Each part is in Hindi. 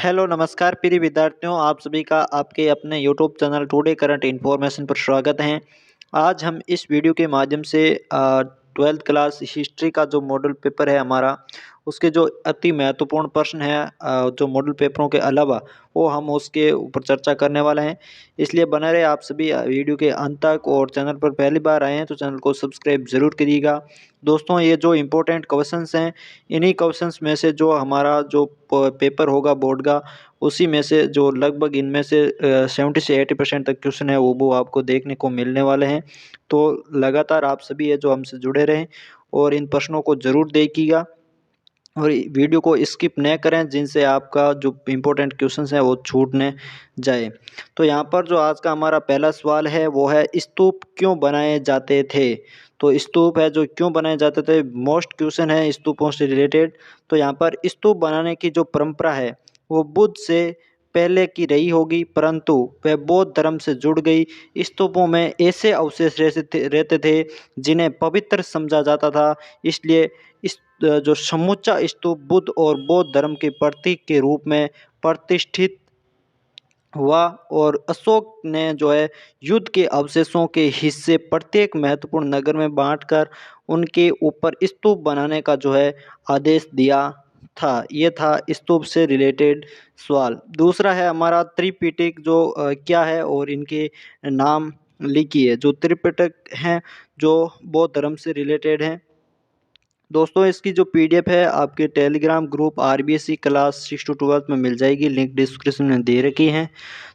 हेलो नमस्कार प्रिय विद्यार्थियों, आप सभी का आपके अपने YouTube channel today current information पर स्वागत है। आज हम इस वीडियो के माध्यम से 12th क्लास हिस्ट्री का जो मॉडल पेपर है हमारा, उसके जो अति महत्वपूर्ण प्रश्न है जो मॉडल पेपरों के अलावा, वो हम उसके ऊपर चर्चा करने वाले हैं। इसलिए बने रहे आप सभी वीडियो के अंत तक, और चैनल पर पहली बार आए हैं तो चैनल को सब्सक्राइब जरूर करिएगा। दोस्तों, ये जो इम्पोर्टेंट क्वेश्चंस हैं, इन्हीं क्वेश्चंस में से जो हमारा जो पेपर होगा बोर्ड का, उसी में से जो लगभग इनमें से 70 से 80% तक क्वेश्चन है वो आपको देखने को मिलने वाले हैं। तो लगातार आप सभी है जो हमसे जुड़े रहें और इन प्रश्नों को ज़रूर देखिएगा और वीडियो को स्किप न करें, जिनसे आपका जो इम्पोर्टेंट क्वेश्चंस हैं वो छूटने जाए। तो यहाँ पर जो आज का हमारा पहला सवाल है वो है, स्तूप क्यों बनाए जाते थे। तो स्तूप है जो क्यों बनाए जाते थे, मोस्ट क्वेश्चन है स्तूपों से रिलेटेड। तो यहाँ पर स्तूप बनाने की जो परंपरा है वो बुद्ध से पहले की रही होगी, परंतु वह बौद्ध धर्म से जुड़ गई। स्तूपों में ऐसे अवशेष रहते थे जिन्हें पवित्र समझा जाता था, इसलिए इस जो समूचा स्तूप बुद्ध और बौद्ध धर्म के प्रतीक के रूप में प्रतिष्ठित हुआ। और अशोक ने जो है युद्ध के अवशेषों के हिस्से प्रत्येक महत्वपूर्ण नगर में बांटकर उनके ऊपर स्तूप बनाने का जो है आदेश दिया था। ये था स्तूप से रिलेटेड सवाल। दूसरा है हमारा त्रिपिटक, जो क्या है और इनके नाम लिखिए। जो त्रिपिटक हैं जो बौद्ध धर्म से रिलेटेड हैं। दोस्तों, इसकी जो पीडीएफ है आपके Telegram group RBSC class 6 to 12 में मिल जाएगी, लिंक डिस्क्रिप्शन में दे रखी है।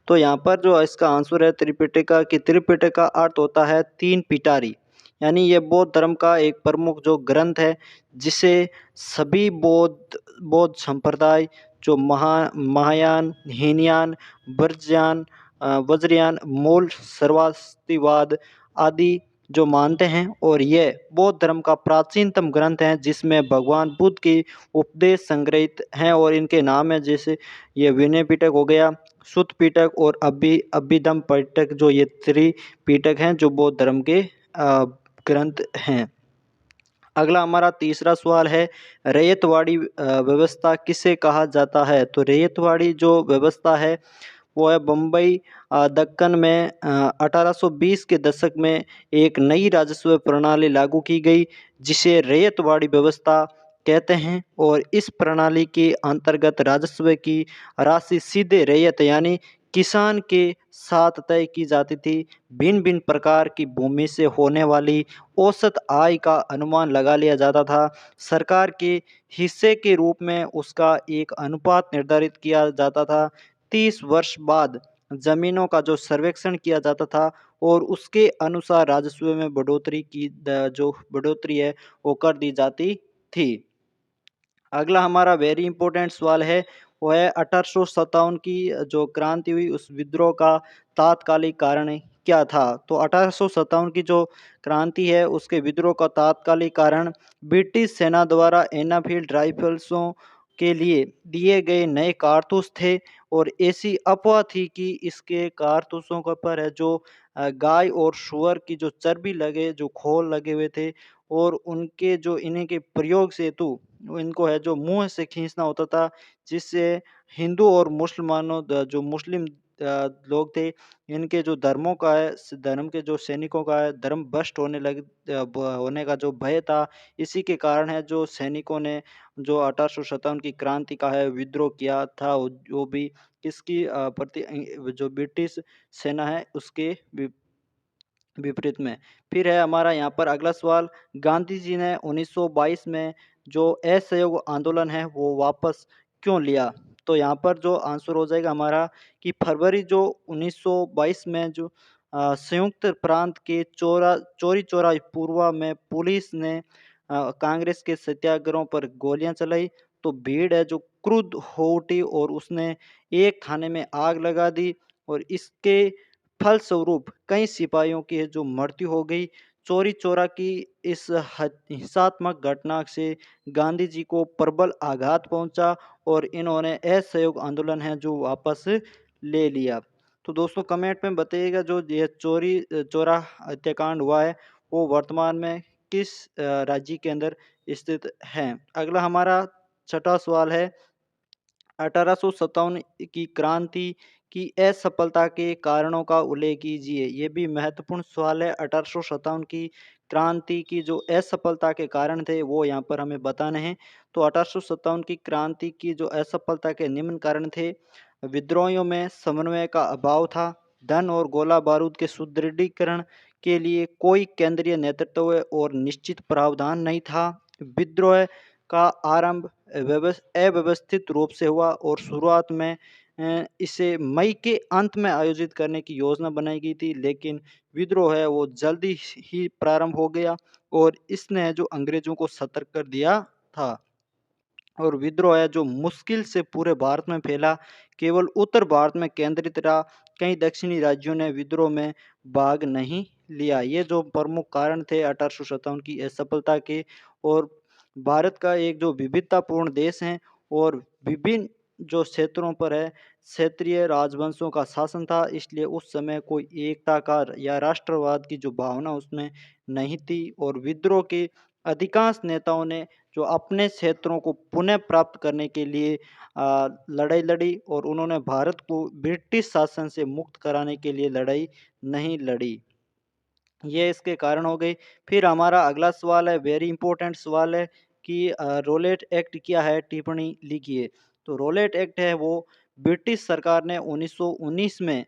तो यहाँ पर जो इसका आंसर है त्रिपिटका, कि त्रिपिटक का अर्थ होता है तीन पिटारी। यानी ये बौद्ध धर्म का एक प्रमुख जो ग्रंथ है, जिसे सभी बौद्ध बौद्ध संप्रदाय, जो महायान, हीनयान, वज्रयान, वज्रयान, मूल सर्वास्तिवाद आदि जो मानते हैं। और यह बौद्ध धर्म का प्राचीनतम ग्रंथ है, जिसमें भगवान बुद्ध के उपदेश संग्रहित हैं। और इनके नाम है, जैसे ये विनय पिटक हो गया, सुत्त पिटक और अभिधम्म पिटक, जो ये त्रिपिटक हैं जो बौद्ध धर्म के ग्रंथ हैं। अगला हमारा तीसरा सवाल है, रैयतवाड़ी व्यवस्था किसे कहा जाता है। तो रैयतवाड़ी जो व्यवस्था है वो है बम्बई दक्कन में 1820 के दशक में एक नई राजस्व प्रणाली लागू की गई, जिसे रैयतवाड़ी व्यवस्था कहते हैं। और इस प्रणाली के अंतर्गत राजस्व की राशि सीधे रैयत यानी किसान के साथ तय की जाती थी। भिन्न भिन्न प्रकार की भूमि से होने वाली औसत आय का अनुमान लगा लिया जाता था। सरकार के हिस्से के रूप में उसका एक अनुपात निर्धारित किया जाता था। 30 वर्ष बाद जमीनों का जो सर्वेक्षण किया जाता था और उसके अनुसार राजस्व में जो बढ़ोतरी है वो कर दी जाती थी। अगला हमारा वेरी इंपॉर्टेंट सवाल है, वो है 1857 की जो क्रांति हुई, उस विद्रोह का तात्कालिक कारण क्या था। तो 1857 की जो क्रांति है उसके विद्रोह का तात्कालिक कारण ब्रिटिश सेना द्वारा एनाफील्ड राइफल्सों के लिए दिए गए नए कारतूस थे। और ऐसी अफवाह थी कि इसके कारतूसों के पर है जो गाय और सूअर की जो चर्बी लगे, जो खोल लगे हुए थे, और उनके जो इन्हीं के प्रयोग से हेतु इनको है जो मुँह से खींचना होता था, जिससे हिंदू और मुसलमानों जो मुस्लिम लोग थे, इनके जो धर्मों का है, धर्म के जो सैनिकों का है, धर्म भ्रष्ट होने का जो भय था। इसी के कारण है जो सैनिकों ने जो 1857 की क्रांति का है विद्रोह किया था, जो भी किसकी प्रति जो ब्रिटिश सेना है उसके विपरीत में। फिर है हमारा यहाँ पर अगला सवाल, गांधी जी ने 1922 में जो असहयोग आंदोलन है वो वापस क्यों लिया। तो यहाँ पर जो आंसर हो जाएगा हमारा, कि फरवरी जो 1922 में जो संयुक्त प्रांत के चौरी चौरा पूर्वा में पुलिस ने कांग्रेस के सत्याग्रहों पर गोलियां चलाई। तो भीड़ है जो क्रुद्ध हो उठी और उसने एक थाने में आग लगा दी, और इसके फलस्वरूप कई सिपाहियों की है जो मृत्यु हो गई। चौरी चौरा की इस हिंसात्मक घटना से गांधी जी को प्रबल आघात पहुंचा और इन्होंने असहयोग आंदोलन है जो वापस ले लिया। तो दोस्तों, कमेंट में बताइएगा जो ये चौरी चौरा हत्याकांड हुआ है वो वर्तमान में किस राज्य के अंदर स्थित है। अगला हमारा छठा सवाल है, 1857 की क्रांति की असफलता के कारणों का उल्लेख कीजिए। ये भी महत्वपूर्ण सवाल है। 1857 की क्रांति की जो असफलता के कारण थे वो यहाँ पर हमें बताने हैं। तो 1857 की क्रांति की जो असफलता के निम्न कारण थे। विद्रोहियों में समन्वय का अभाव था। धन और गोला बारूद के सुदृढ़ीकरण के लिए कोई केंद्रीय नेतृत्व और निश्चित प्रावधान नहीं था। विद्रोह का आरंभ अव्यवस्थित रूप से हुआ और शुरुआत में इसे मई के अंत में आयोजित करने की योजना बनाई गई थी, लेकिन विद्रोह है वो जल्दी ही प्रारंभ हो गया और इसने जो अंग्रेजों को सतर्क कर दिया था। और विद्रोह है जो मुश्किल से पूरे भारत में फैला, केवल उत्तर भारत में केंद्रित रहा। कई दक्षिणी राज्यों ने विद्रोह में भाग नहीं लिया। ये जो प्रमुख कारण थे 1857 की असफलता के। और भारत का एक जो विविधतापूर्ण देश है और विभिन्न जो क्षेत्रों पर है क्षेत्रीय राजवंशों का शासन था, इसलिए उस समय कोई एकता का या राष्ट्रवाद की जो भावना उसमें नहीं थी। और विद्रोह के अधिकांश नेताओं ने जो अपने क्षेत्रों को पुनः प्राप्त करने के लिए लड़ाई लड़ी और उन्होंने भारत को ब्रिटिश शासन से मुक्त कराने के लिए लड़ाई नहीं लड़ी। ये इसके कारण हो गई। फिर हमारा अगला सवाल है, वेरी इंपॉर्टेंट सवाल है कि रोलेट एक्ट क्या है, टिप्पणी लिखिए। तो रोलेट एक्ट है वो ब्रिटिश सरकार ने 1919 में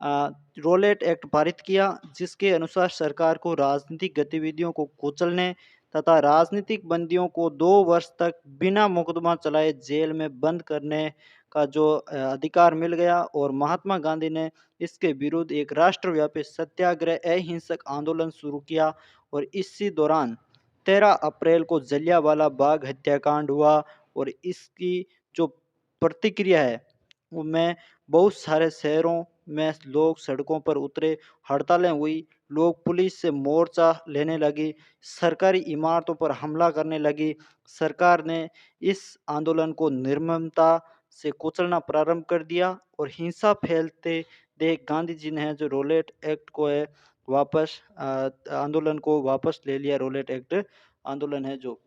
अ, रोलेट एक्ट पारित किया, जिसके अनुसार सरकार को राजनीतिक गतिविधियों को कुचलने तथा राजनीतिक बंदियों को 2 वर्ष तक बिना मुकदमा चलाए जेल में बंद करने का जो अधिकार मिल गया। और महात्मा गांधी ने इसके विरुद्ध एक राष्ट्रव्यापी सत्याग्रह अहिंसक आंदोलन शुरू किया और इसी दौरान 13 अप्रैल को जलियांवाला बाग हत्याकांड हुआ। और इसकी जो प्रतिक्रिया है में बहुत सारे शहरों में लोग सड़कों पर उतरे, हड़तालें हुई, लोग पुलिस से मोर्चा लेने लगी, सरकारी इमारतों पर हमला करने लगी। सरकार ने इस आंदोलन को निर्ममता से कुचलना प्रारंभ कर दिया और हिंसा फैलते देख गांधी जी ने जो रोलेट एक्ट को है वापस आंदोलन को वापस ले लिया। रोलेट एक्ट आंदोलन है जो।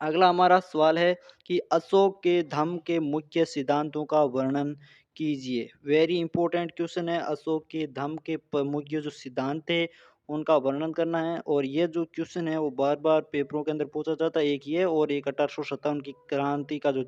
अगला हमारा सवाल है कि अशोक के धम्म के मुख्य सिद्धांतों का वर्णन कीजिए। वेरी इंपॉर्टेंट क्वेश्चन है। अशोक के धम्म के मुख्य जो सिद्धांत थे उनका वर्णन करना है। और ये जो क्वेश्चन है वो बार बार पेपरों के अंदर पूछा जाता है। एक ये और एक 1857 की क्रांति का जो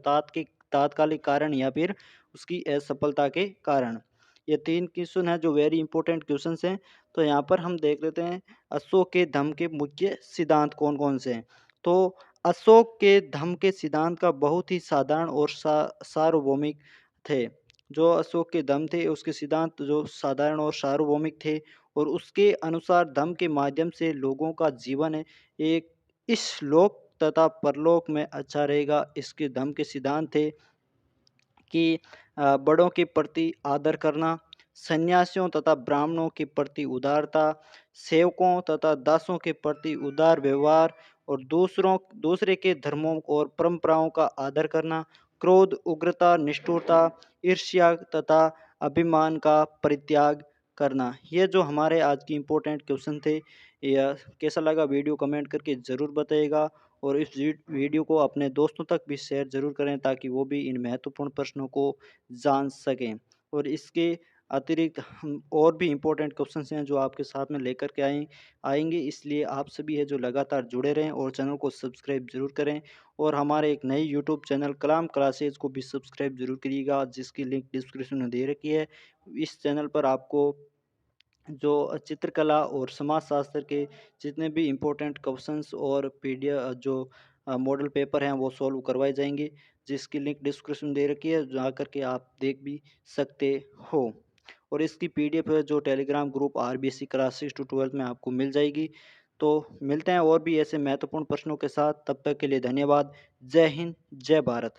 तात्कालिक कारण या फिर उसकी असफलता के कारण। ये 3 क्वेश्चन है जो वेरी इंपॉर्टेंट क्वेश्चन हैं। तो यहाँ पर हम देख लेते हैं अशोक के धम्म के मुख्य सिद्धांत कौन कौन से हैं। तो अशोक के धम्म के सिद्धांत का बहुत ही साधारण और सार्वभौमिक थे। जो अशोक के धम्म थे उसके सिद्धांत जो साधारण और सार्वभौमिक थे और उसके अनुसार धम्म के माध्यम से लोगों का जीवन है एक इस लोक तथा परलोक में अच्छा रहेगा। इसके धम्म के सिद्धांत थे कि बड़ों के प्रति आदर करना, सन्यासियों तथा ब्राह्मणों के प्रति उदारता, सेवकों तथा दासों के प्रति उदार व्यवहार और दूसरे के धर्मों और परंपराओं का आदर करना, क्रोध, उग्रता, निष्ठुरता, ईर्ष्या तथा अभिमान का परित्याग करना। ये जो हमारे आज की इम्पोर्टेंट क्वेश्चन थे। यह कैसा लगा वीडियो कमेंट करके ज़रूर बताइएगा और इस वीडियो को अपने दोस्तों तक भी शेयर ज़रूर करें ताकि वो भी इन महत्वपूर्ण प्रश्नों को जान सकें। और इसके अतिरिक्त हम और भी इम्पोर्टेंट क्वेश्चंस हैं जो आपके साथ में लेकर के आएंगे, इसलिए आप सभी है जो लगातार जुड़े रहें और चैनल को सब्सक्राइब ज़रूर करें। और हमारे एक नई यूट्यूब चैनल कलाम क्लासेज को भी सब्सक्राइब ज़रूर करिएगा, जिसकी लिंक डिस्क्रिप्शन में दे रखी है। इस चैनल पर आपको जो चित्रकला और समाज शास्त्र के जितने भी इम्पोर्टेंट क्वेश्चंस और पीडीएफ जो मॉडल पेपर हैं वो सॉल्व करवाए जाएंगे, जिसकी लिंक डिस्क्रिप्शन दे रखी है, जा करके आप देख भी सकते हो। और इसकी पीडीएफ है जो Telegram group RBSC class 6 to 12 में आपको मिल जाएगी। तो मिलते हैं और भी ऐसे महत्वपूर्ण प्रश्नों के साथ, तब तक के लिए धन्यवाद। जय हिंद, जय भारत।